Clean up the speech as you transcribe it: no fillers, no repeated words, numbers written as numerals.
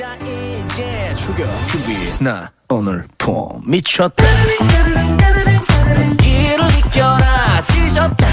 자 이제 출격 준비 나 오늘 폼 미쳤다. 기를 이겨라 찢었다.